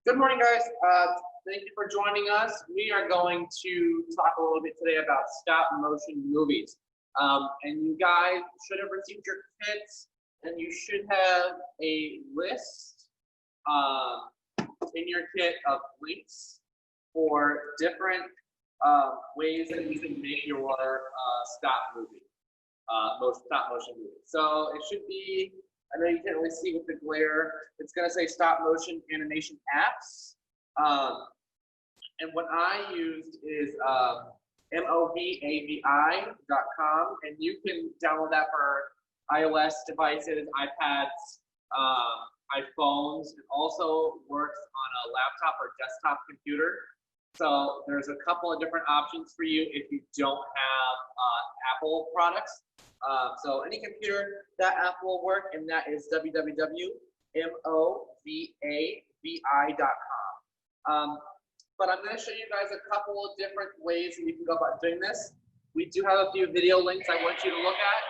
Good morning, guys. Thank you for joining us. We are going to talk a little bit today about stop motion movies. And you guys should have received your kits, and you should have a list in your kit of links for different ways that you can make your stop motion movie. So it should be, I know you can't really see with the glare. It's going to say stop motion animation apps. And what I used is movavi.com, and you can download that for iOS devices, iPads, iPhones. It also works on a laptop or desktop computer. So there's a couple of different options for you if you don't have Apple products. So any computer, that app will work, and that is www.movavi.com. But I'm going to show you guys a couple of different ways that you can go about doing this. We do have a few video links I want you to look at.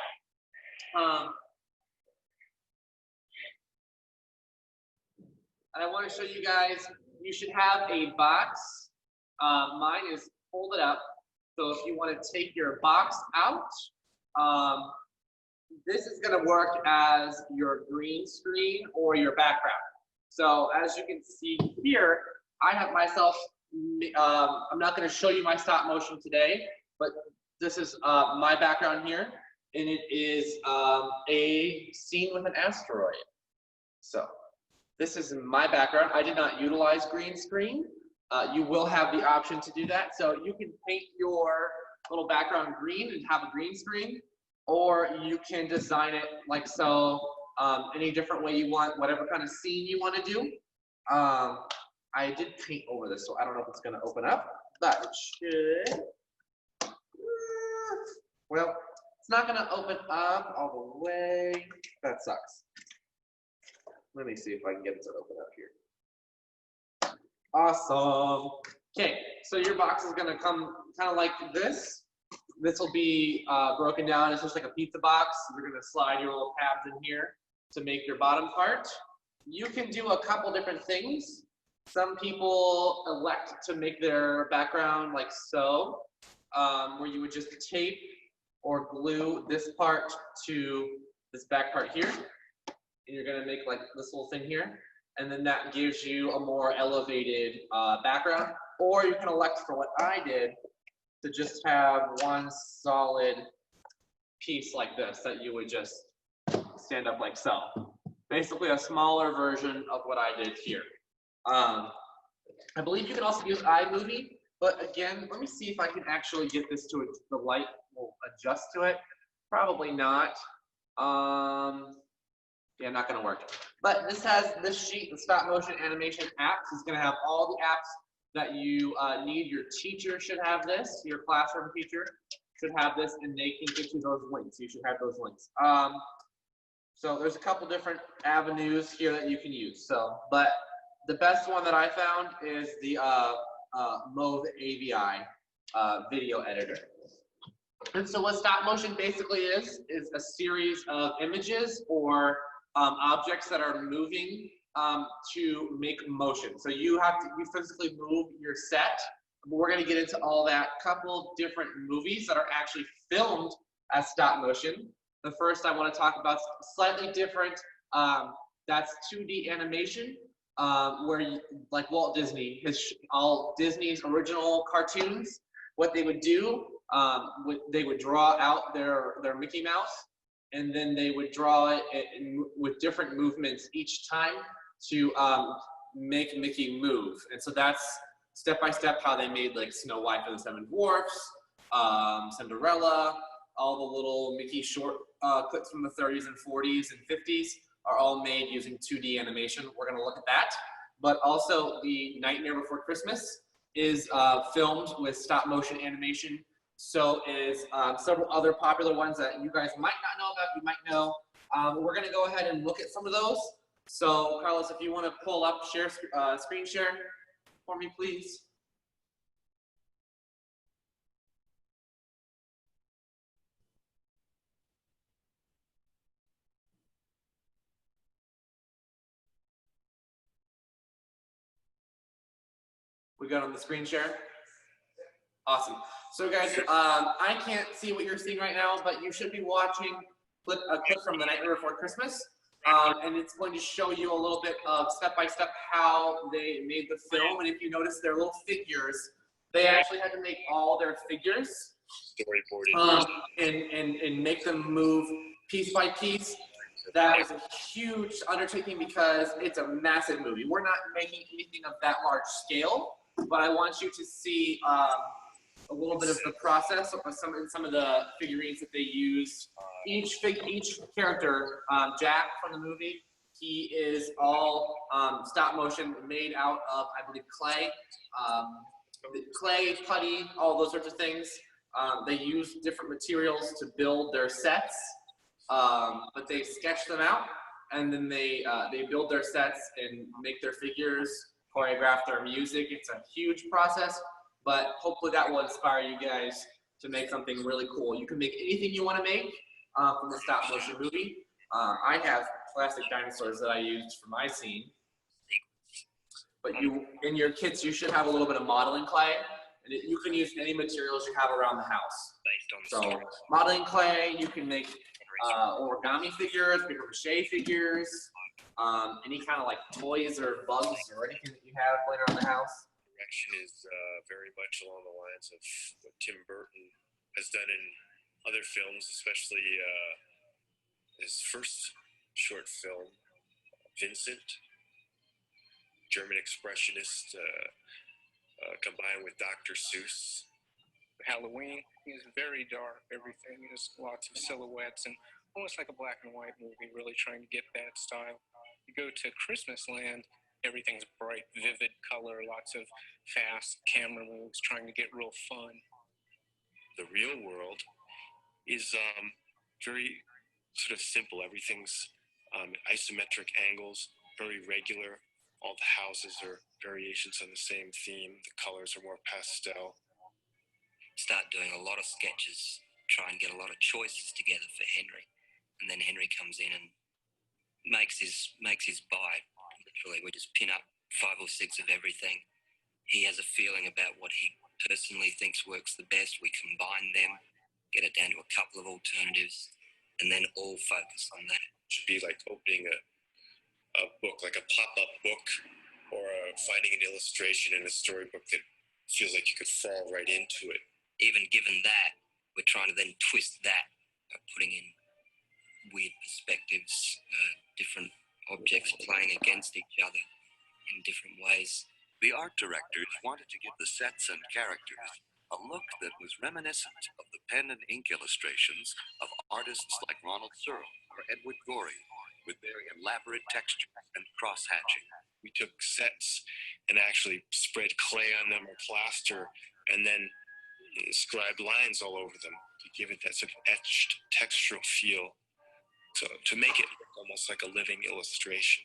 And I want to show you guys, you should have a box. Mine is folded up. So if you want to take your box out, this is going to work as your green screen or your background. So as you can see here, I have myself, I'm not going to show you my stop motion today, but this is my background here, and it is a scene with an asteroid. So this is my background. I did not utilize green screen. You will have the option to do that. So you can paint your little background green and have a green screen, or you can design it like so, any different way you want, whatever kind of scene you want to do. I did paint over this, so I don't know if it's going to open up, but it should. Well, it's not going to open up all the way. That sucks. Let me see if I can get it to open up here. Awesome. Okay, so your box is going to come kind of like this. This will be broken down. It's just like a pizza box. You're going to slide your little tabs in here to make your bottom part. You can do a couple different things. Some people elect to make their background like so, where you would just tape or glue this part to this back part here. And you're going to make like this little thing here. And then that gives you a more elevated background. Or you can elect, for what I did, to just have one solid piece like this that you would just stand up like so. Basically a smaller version of what I did here. I believe you can also use iMovie, but again, let me see if I can actually get this to the light will adjust to it. Probably not. Yeah, not gonna work. But this has this sheet, the stop motion animation apps. It's gonna have all the apps that you need. Your teacher should have this. Your classroom teacher should have this, and they can get you those links. You should have those links. So there's a couple different avenues here that you can use. So, but the best one that I found is the movavi video editor. And so what stop motion basically is a series of images or objects that are moving to make motion. So you physically move your set. We're going to get into all that. Couple different movies that are actually filmed as stop motion. The first I want to talk about is slightly different. That's 2D animation, where like Walt Disney, all Disney's original cartoons, what they would do, they would draw out their Mickey Mouse, and then they would draw it with different movements each time to make Mickey move. And so that's step by step how they made like Snow White and the Seven Dwarfs, Cinderella, all the little Mickey short clips from the 30s and 40s and 50s are all made using 2D animation. We're going to look at that. But also the Nightmare Before Christmas is filmed with stop motion animation. So is several other popular ones that you guys might not know about, you might know. We're going to go ahead and look at some of those. So Carlos, if you want to pull up screen share for me, please. We got on the screen share? Awesome. So guys, I can't see what you're seeing right now, but you should be watching a clip from The Nightmare Before Christmas. And it's going to show you a little bit of step-by-step how they made the film. And if you notice their little figures, they actually had to make all their figures and make them move piece by piece. That was a huge undertaking because it's a massive movie. We're not making anything of that large scale, but I want you to see a little bit of the process of some of the figurines that they use. Each character, Jack from the movie, he is all stop motion, made out of, I believe, clay, putty, all those sorts of things. They use different materials to build their sets, but they sketch them out, and then they build their sets and make their figures, choreograph their music. It's a huge process, but hopefully that will inspire you guys to make something really cool. You can make anything you want to make from the stop motion movie. I have plastic dinosaurs that I used for my scene, but you and your kits, you should have a little bit of modeling clay, and you can use any materials you have around the house. So modeling clay, you can make origami figures, paper mache figures, any kind of like toys or bugs or anything that you have laying around the house. Direction is very much along the lines of what Tim Burton has done in other films, especially his first short film, Vincent, German expressionist, combined with Dr. Seuss. Halloween is very dark, everything is lots of silhouettes and almost like a black and white movie, really trying to get that style. You go to Christmas Land, everything's bright, vivid color, lots of fast camera moves, trying to get real fun. The real world is very sort of simple. Everything's isometric angles, very regular. All the houses are variations on the same theme. The colors are more pastel. Start doing a lot of sketches, try and get a lot of choices together for Henry. And then Henry comes in and makes his bite. Literally, we just pin up 5 or 6 of everything. He has a feeling about what he personally thinks works the best. We combine them, get it down to a couple of alternatives, and then all focus on that. It should be like opening a book, like a pop-up book, or finding an illustration in a storybook that feels like you could fall right into it. Even given that, we're trying to then twist that by putting in weird perspectives, different objects playing against each other in different ways. The art directors wanted to give the sets and characters a look that was reminiscent of the pen and ink illustrations of artists like Ronald Searle or Edward Gorey, with their elaborate textures and cross-hatching. We took sets and actually spread clay on them or plaster, and then scribed lines all over them to give it that sort of etched textural feel, to make it look almost like a living illustration.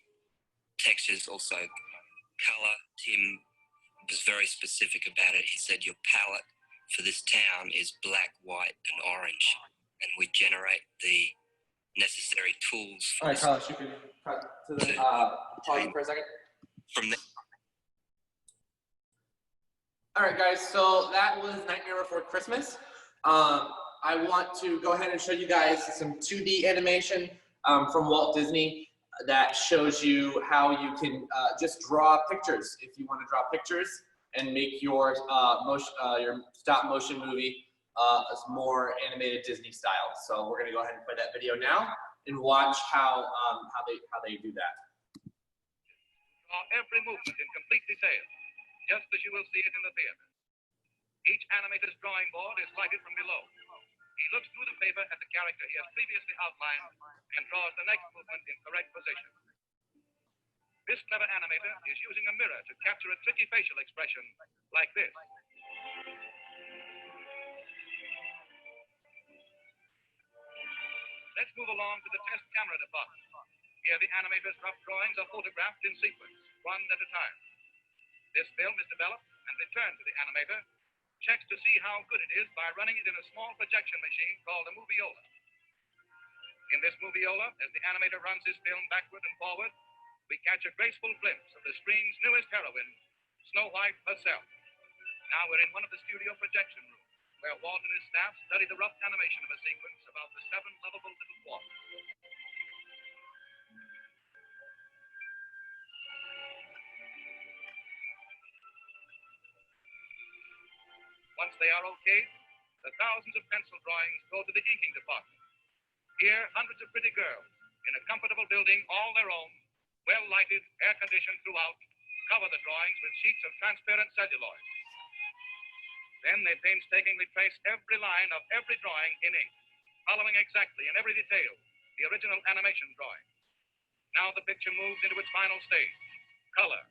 Textures, also color. Tim was very specific about it. He said your palette for this town is black, white, and orange, and we generate the necessary tools. All right, Carlos, you can cut to the pause for a second. From there. All right, guys, so that was Nightmare Before Christmas. I want to go ahead and show you guys some 2D animation from Walt Disney that shows you how you can just draw pictures if you want to draw pictures and make your stop motion movie more animated Disney style. So we're going to go ahead and play that video now and watch how they do that. Draw every movement in complete detail, just as you will see it in the theater. Each animator's drawing board is lighted from below. He looks through the paper at the character he has previously outlined and draws the next movement in correct position. This clever animator is using a mirror to capture a tricky facial expression like this. Let's move along to the test camera department. Here the animator's rough drawings are photographed in sequence, one at a time. This film is developed and returned to the animator, checks to see how good it is by running it in a small projection machine called a moviola. In this moviola, as the animator runs his film backward and forward, we catch a graceful glimpse of the screen's newest heroine, Snow White herself. Now we're in one of the studio projection rooms, where Walt and his staff study the rough animation of a sequence about the 7 lovable little dwarfs. Once they are okayed, the thousands of pencil drawings go to the inking department. Here, hundreds of pretty girls, in a comfortable building all their own, well-lighted, air-conditioned throughout, cover the drawings with sheets of transparent celluloid. Then they painstakingly trace every line of every drawing in ink, following exactly in every detail the original animation drawing. Now the picture moves into its final stage, color.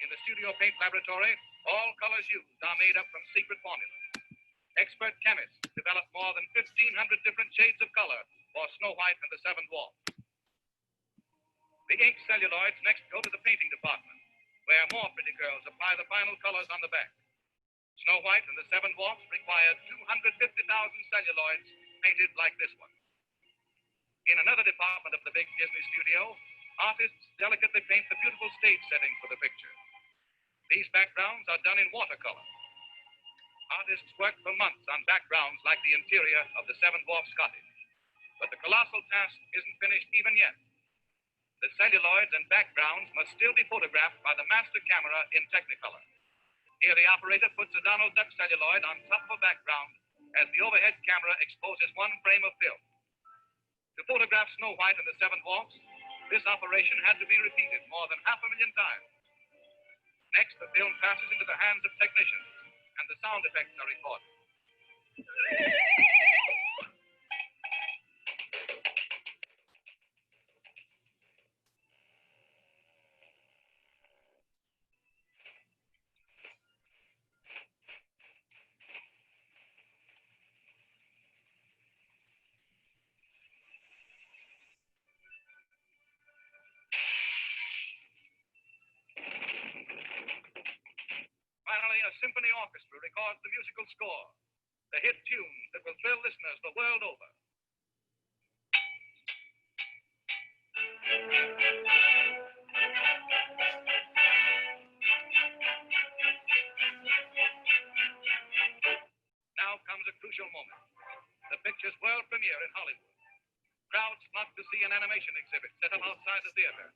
In the studio paint laboratory, all colors used are made up from secret formulas. Expert chemists develop more than 1,500 different shades of color for Snow White and the 7 Dwarfs. The ink celluloids next go to the painting department, where more pretty girls apply the final colors on the back. Snow White and the 7 Dwarfs required 250,000 celluloids painted like this one. In another department of the big Disney studio, artists delicately paint the beautiful stage setting for the picture. These backgrounds are done in watercolor. Artists work for months on backgrounds like the interior of the 7 Dwarfs cottage. But the colossal task isn't finished even yet. The celluloids and backgrounds must still be photographed by the master camera in Technicolor. Here the operator puts a Donald Duck celluloid on top of a background as the overhead camera exposes one frame of film. To photograph Snow White and the 7 Dwarfs, this operation had to be repeated more than 500,000 times. Next, the film passes into the hands of technicians, and the sound effects are recorded. Finally, a symphony orchestra records the musical score, the hit tunes that will thrill listeners the world over. Now comes a crucial moment. The picture's world premiere in Hollywood. Crowds flock to see an animation exhibit set up outside the theater.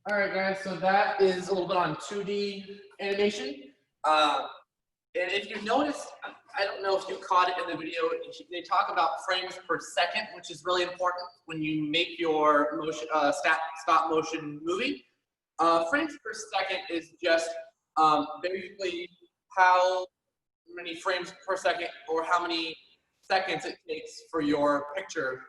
All right, guys, so that is a little bit on 2D animation. And if you notice, I don't know if you caught it in the video, they talk about frames per second, which is really important when you make your motion, stop motion movie. Frames per second is just basically how many frames per second or how many seconds it takes for your picture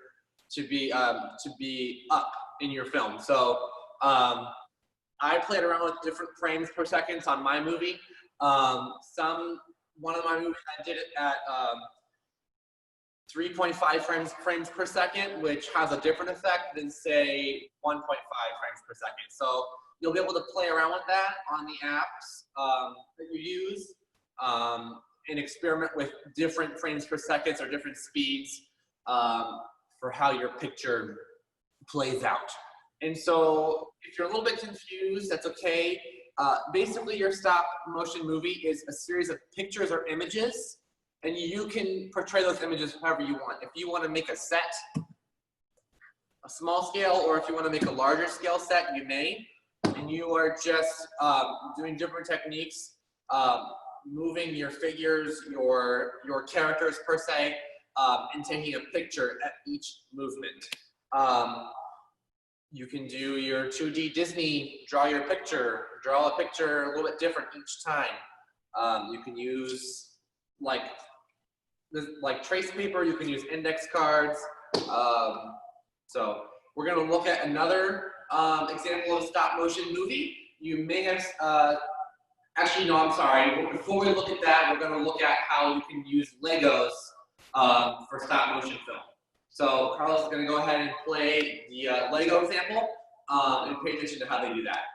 to be up in your film. So I played around with different frames per second on my movie. One of my movies, I did it at 3.5 frames per second, which has a different effect than, say, 1.5 frames per second. So you'll be able to play around with that on the apps that you use and experiment with different frames per second or different speeds for how your picture plays out. And so if you're a little bit confused, that's okay. Basically, your stop motion movie is a series of pictures or images, and you can portray those images however you want. If you want to make a set, a small scale, or if you want to make a larger scale set, you may. And you are just doing different techniques, moving your figures, your characters per se, and taking a picture at each movement. You can do your 2D Disney, draw a picture a little bit different each time. You can use like trace paper, you can use index cards. So we're gonna look at another example of stop motion movie. You may have, actually no, I'm sorry. Before we look at that, we're gonna look at how you can use Legos for stop motion film. So Carlos is going to go ahead and play the Lego example and pay attention to how they do that.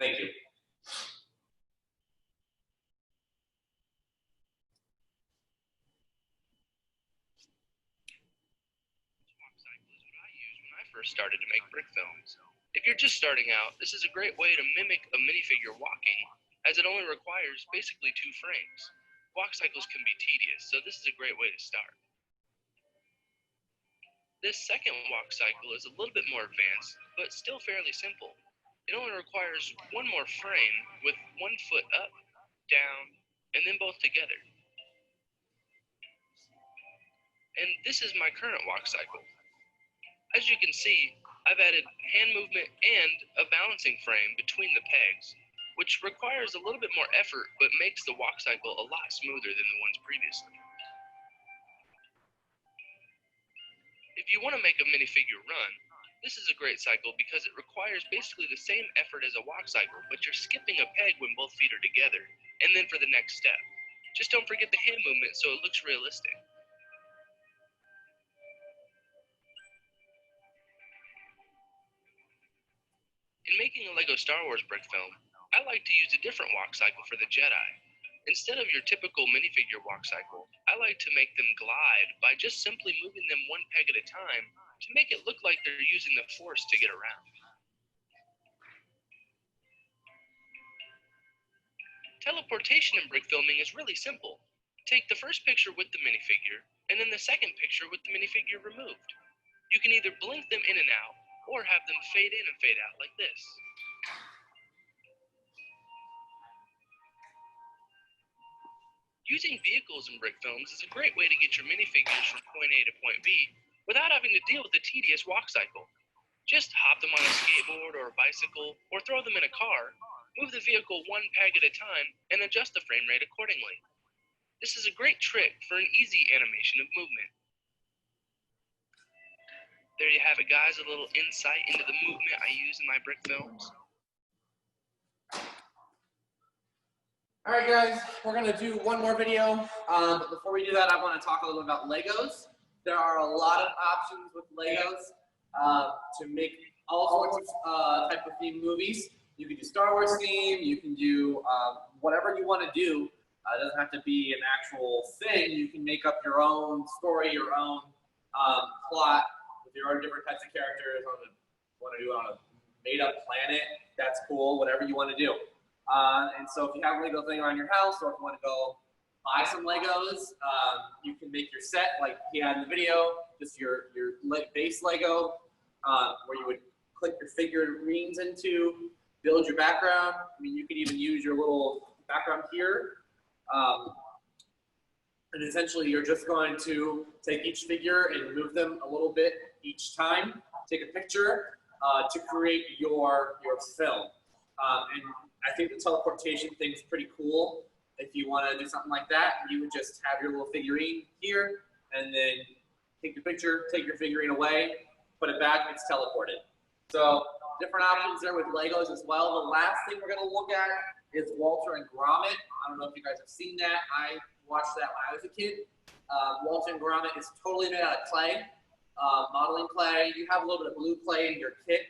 Thank you. Swamp cycle is what I used when I first started to make brick films. If you're just starting out, this is a great way to mimic a minifigure walking, as it only requires basically 2 frames. Walk cycles can be tedious, so this is a great way to start. This second walk cycle is a little bit more advanced, but still fairly simple. It only requires 1 more frame with 1 foot up, down, and then both together. And this is my current walk cycle. As you can see, I've added hand movement and a balancing frame between the pegs, which requires a little bit more effort but makes the walk cycle a lot smoother than the ones previously. If you want to make a minifigure run, this is a great cycle because it requires basically the same effort as a walk cycle, but you're skipping a peg when both feet are together, and then for the next step. Just don't forget the hand movement so it looks realistic. In making a LEGO Star Wars brick film, I like to use a different walk cycle for the Jedi. Instead of your typical minifigure walk cycle, I like to make them glide by just simply moving them 1 peg at a time to make it look like they're using the Force to get around. Teleportation in brick filming is really simple. Take the first picture with the minifigure, and then the second picture with the minifigure removed. You can either blink them in and out, or have them fade in and fade out like this. Using vehicles in brick films is a great way to get your minifigures from point A to point B without having to deal with the tedious walk cycle. Just hop them on a skateboard or a bicycle, or throw them in a car, move the vehicle 1 peg at a time, and adjust the frame rate accordingly. This is a great trick for an easy animation of movement. There you have it, guys, a little insight into the movement I use in my brick films. All right, guys, we're gonna do one more video. But before we do that, I want to talk a little about Legos. There are a lot of options with Legos to make all sorts of type of themed movies. You can do Star Wars theme. You can do whatever you want to do. It doesn't have to be an actual thing. You can make up your own story, your own plot with your own different types of characters. Want to do it on a made-up planet? That's cool. Whatever you want to do. And so if you have Legos laying around your house, or if you want to go buy some Legos, you can make your set like he had in the video, just your base Lego, where you would click your figurines into, build your background. I mean, you could even use your little background here. And essentially, you're just going to take each figure and move them a little bit each time, take a picture to create your film. And I think the teleportation thing is pretty cool. If you want to do something like that, you would just have your little figurine here, and then take the picture, take your figurine away, put it back, it's teleported. So different options there with Legos as well. The last thing we're going to look at is Walter and Gromit. I don't know if you guys have seen that. I watched that when I was a kid. Walter and Gromit is totally made out of clay, modeling clay. You have a little bit of blue clay in your kit.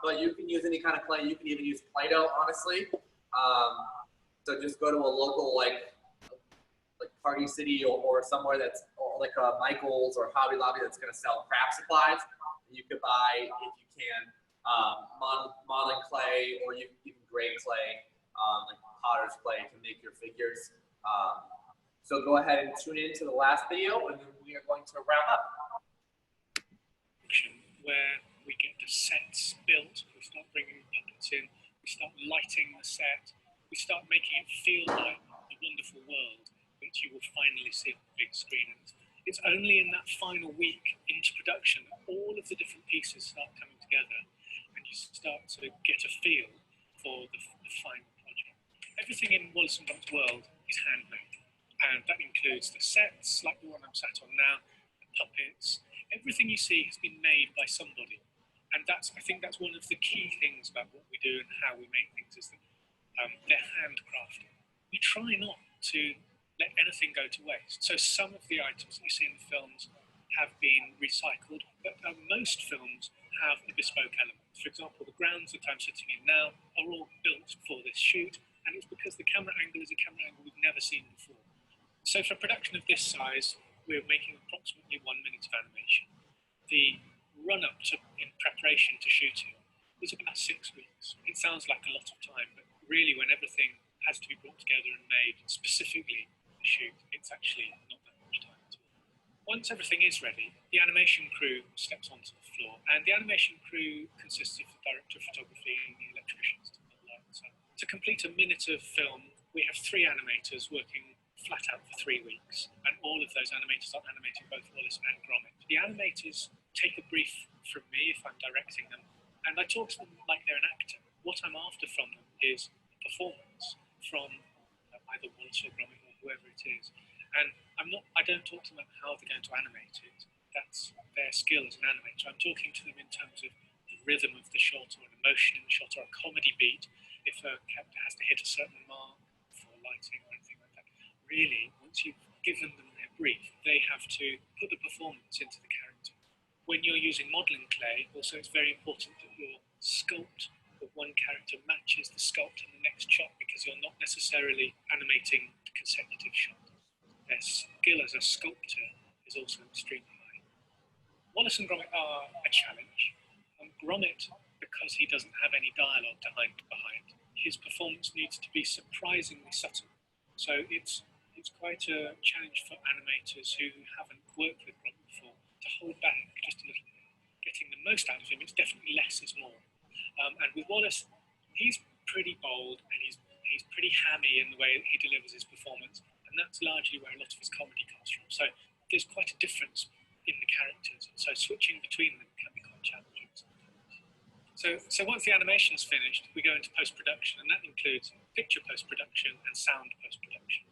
But you can use any kind of clay. You can even use Play-Doh, honestly. So just go to a local like Party City or somewhere that's like a Michael's or Hobby Lobby that's going to sell craft supplies. You could buy, if you can, modeling clay, or you can grade clay, like potter's clay, to make your figures. So go ahead and tune in to the last video, and then we are going to wrap up. Where we get the sets built, we start bringing puppets in, we start lighting the set, we start making it feel like the wonderful world that you will finally see on the big screen. It's only in that final week into production that all of the different pieces start coming together and you start to get a feel for the final project. Everything in Wallace and Gromit's world is handmade, and that includes the sets, like the one I'm sat on now, the puppets. Everything you see has been made by somebody. And I think that's one of the key things about what we do and how we make things, is that they're handcrafted. We try not to let anything go to waste. So some of the items that you see in the films have been recycled, but most films have a bespoke element. For example, the grounds that I'm sitting in now are all built for this shoot, and it's because the camera angle is a camera angle we've never seen before. So for a production of this size, we're making approximately 1 minute of animation. The run-up to preparation to shoot it was about 6 weeks. It sounds like a lot of time, but really when everything has to be brought together and made specifically for the shoot, it's actually not that much time at all. Once everything is ready, the animation crew steps onto the floor, and the animation crew consists of the director of photography and the electricians to put the lights up. To complete a minute of film, we have 3 animators working flat out for 3 weeks, and all of those animators are animating both Wallace and Gromit. The animators take a brief from me if I'm directing them, and I talk to them like they're an actor. What I'm after from them is a performance from either Wallace or Gromit or whoever it is. And I don't talk to them about how they're going to animate it. That's their skill as an animator. I'm talking to them in terms of the rhythm of the shot, or an emotion in the shot, or a comedy beat, if a character has to hit a certain mark for lighting or anything like that. Really, once you've given them their brief, they have to put the performance into the character. When you're using modelling clay, also it's very important that your sculpt of one character matches the sculpt in the next shot, because you're not necessarily animating the consecutive shot. Their skill as a sculptor is also extremely high. Wallace and Gromit are a challenge. Gromit, because he doesn't have any dialogue behind, his performance needs to be surprisingly subtle. So it's quite a challenge for animators who haven't worked with Gromit before to hold back just a little bit. Getting the most out of him, it's definitely less is more. And with Wallace, he's pretty bold, and he's pretty hammy in the way he delivers his performance, and that's largely where a lot of his comedy comes from. So there's quite a difference in the characters, and so switching between them can be quite challenging sometimes. So once the animation's finished, we go into post-production, and that includes picture post-production and sound post-production.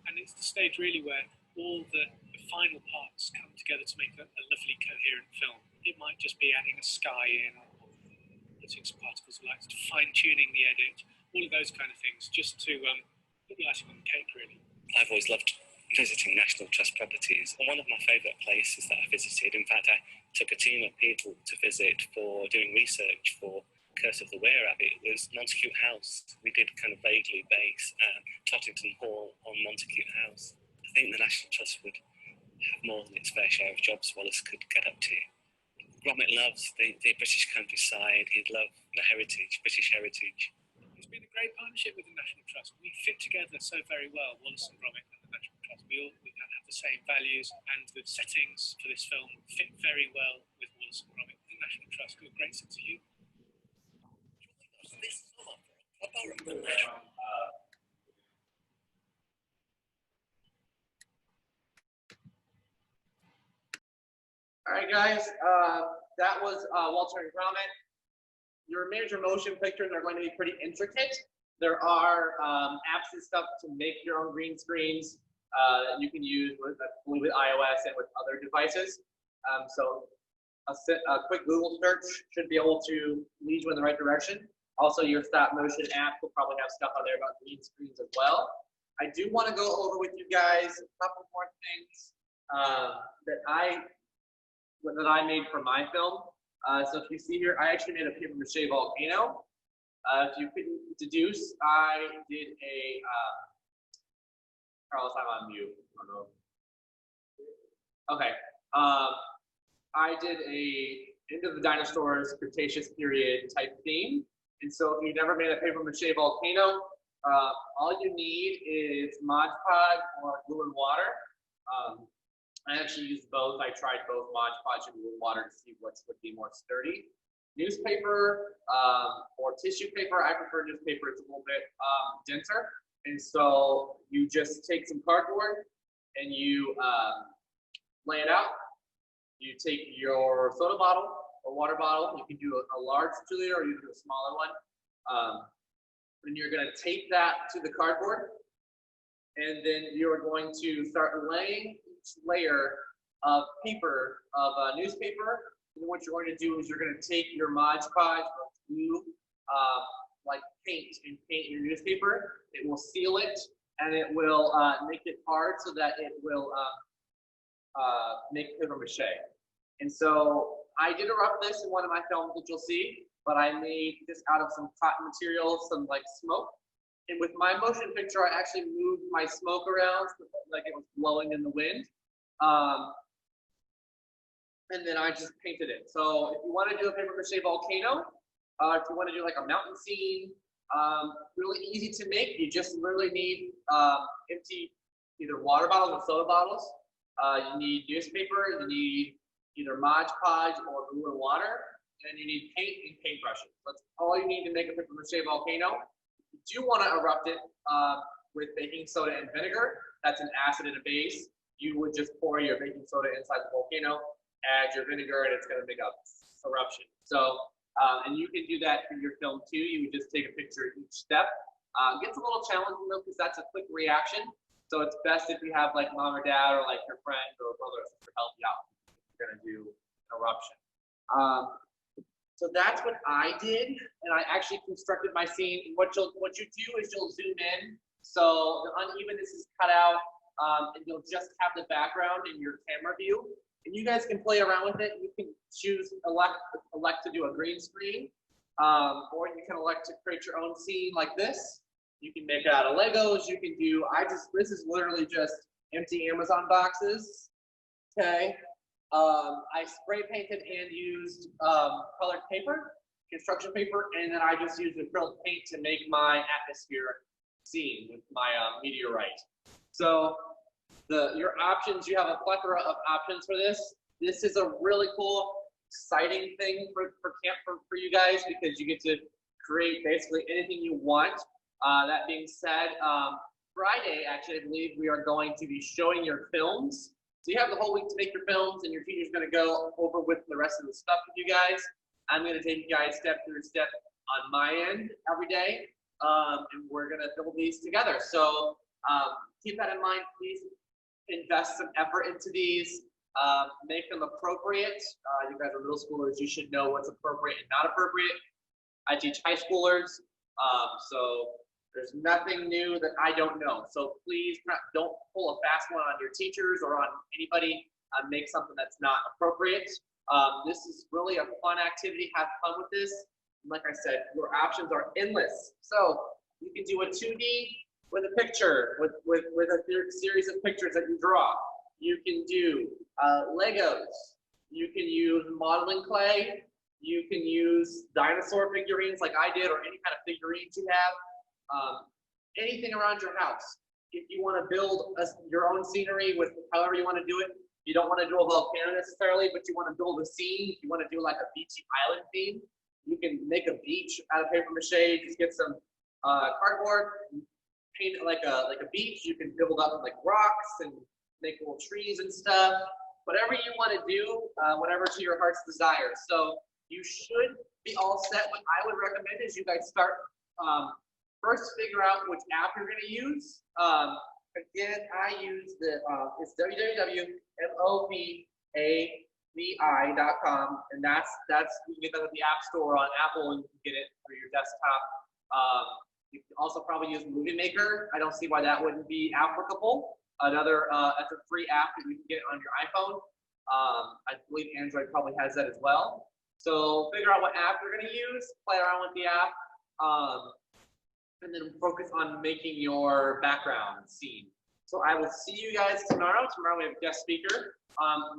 And it's the stage really where all the final parts come together to make a lovely coherent film. It might just be adding a sky in, putting some particles of light, fine-tuning the edit, all of those kind of things, just to put the icing on the cake, really. I've always loved visiting National Trust properties, and one of my favourite places that I visited, in fact I took a team of people to visit for doing research for Curse of the Were-Rabbit, was Montacute House. We did kind of vaguely base Tottington Hall on Montacute House. I think the National Trust would have more than its fair share of jobs Wallace could get up to. Gromit loves the British countryside. He'd love the heritage, British heritage. It's been a great partnership with the National Trust. We fit together so very well, Wallace and Gromit and the National Trust. We have the same values, and the settings for this film fit very well with Wallace and Gromit. The National Trust got a great sense of humour. This summer for a proper recommendation. All right, guys, that was Walter and Gromit. Your major motion pictures are going to be pretty intricate. There are apps and stuff to make your own green screens that you can use with iOS and with other devices. So a quick Google search should be able to lead you in the right direction. Also, your stop motion app will probably have stuff out there about green screens as well. I do want to go over with you guys a couple more things that I made for my film. So if you see here, I actually made a paper mache volcano. If you couldn't deduce, I did a Carlos, I'm on mute. I don't know. Okay. I did a end of the dinosaurs, Cretaceous period type theme. And so if you've never made a paper mache volcano, all you need is Mod Podge or glue and water. I actually used both. I tried both Mod Podge and glue and water to see which would be more sturdy. Newspaper or tissue paper. I prefer newspaper. It's a little bit denser. And so you just take some cardboard and you lay it out. You take your soda bottle or water bottle. You can do a large 2 liter or you can do a smaller one. And you're going to tape that to the cardboard. And then you're going to start laying each layer of paper, of newspaper. And what you're going to do is you're going to take your Mod Podge or glue, like paint, and paint your newspaper. It will seal it, and it will make it hard so that it will make paper mache. And so I did a rough this in one of my films that you'll see, but I made this out of some cotton material, some like smoke. And with my motion picture, I actually moved my smoke around so like it was blowing in the wind. and then I just painted it. So if you want to do a paper mache volcano, if you want to do like a mountain scene, really easy to make. You just literally need empty either water bottles or soda bottles. You need newspaper, you need either Mod Podge or glue and water, and you need paint and paintbrushes. That's all you need to make a paper mache volcano. If you do want to erupt it with baking soda and vinegar, that's an acid and a base. You would just pour your baking soda inside the volcano, add your vinegar, and it's going to make a eruption. So, and you can do that for your film too. You would just take a picture of each step. Gets a little challenging though because that's a quick reaction. So it's best if you have like mom or dad or like your friend or brother or sister help you out. You're going to do an eruption. So that's what I did, and I actually constructed my scene. And what you do is you'll zoom in, so the unevenness is cut out, and you'll just have the background in your camera view. And you guys can play around with it. You can choose elect to do a green screen, or you can elect to create your own scene like this. You can make it out of Legos. You can do. This is literally just empty Amazon boxes. Okay. I spray painted and used colored paper, construction paper, and then I just used acrylic paint to make my atmosphere scene with my meteorite. So your options, you have a plethora of options for this. This is a really cool, exciting thing for camp for you guys because you get to create basically anything you want. That being said, Friday, actually, I believe we are going to be showing your films. So you have the whole week to make your films, and your teacher's going to go over with the rest of the stuff with you guys. I'm going to take you guys step through step on my end every day, and we're going to build these together. So keep that in mind. Please invest some effort into these. Make them appropriate. You guys are middle schoolers. You should know what's appropriate and not appropriate. I teach high schoolers, so there's nothing new that I don't know. So please don't pull a fast one on your teachers or on anybody and make something that's not appropriate. This is really a fun activity. Have fun with this. And like I said, your options are endless. So you can do a 2D with a picture, with a series of pictures that you draw. You can do Legos. You can use modeling clay. You can use dinosaur figurines like I did or any kind of figurines you have. Anything around your house. If you want to build your own scenery with however you want to do it, you don't want to do a volcano necessarily, but you want to build a scene. If you want to do like a beachy island theme, you can make a beach out of paper mache. Just get some cardboard, paint it like a beach. You can build up like rocks and make little trees and stuff. Whatever you want to do, whatever to your heart's desire. So you should be all set. What I would recommend is you guys start. First, figure out which app you're going to use. Again, I use it's www.movavi.com, and that's you can get that at the App Store on Apple, and you can get it for your desktop. You can also probably use Movie Maker. I don't see why that wouldn't be applicable. That's a free app that you can get on your iPhone. I believe Android probably has that as well. So figure out what app you're going to use, play around with the app. And then focus on making your background scene. So I will see you guys tomorrow. Tomorrow we have a guest speaker.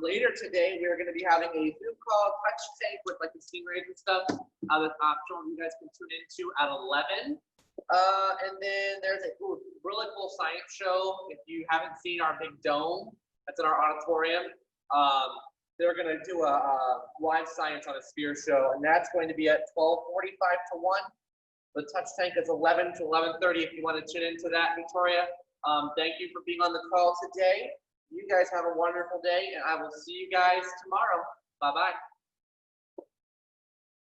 Later today, we're going to be having a Zoom call, touch tape with like the stingrays and stuff. That's optional. You guys can tune into at 11. And then there's a really cool science show. If you haven't seen our big dome, that's in our auditorium. They're going to do a live science on a sphere show, and that's going to be at 12:45 to 1. The touch tank is 11 to 11:30 if you want to tune into that, Victoria. Thank you for being on the call today. You guys have a wonderful day, and I will see you guys tomorrow. Bye-bye.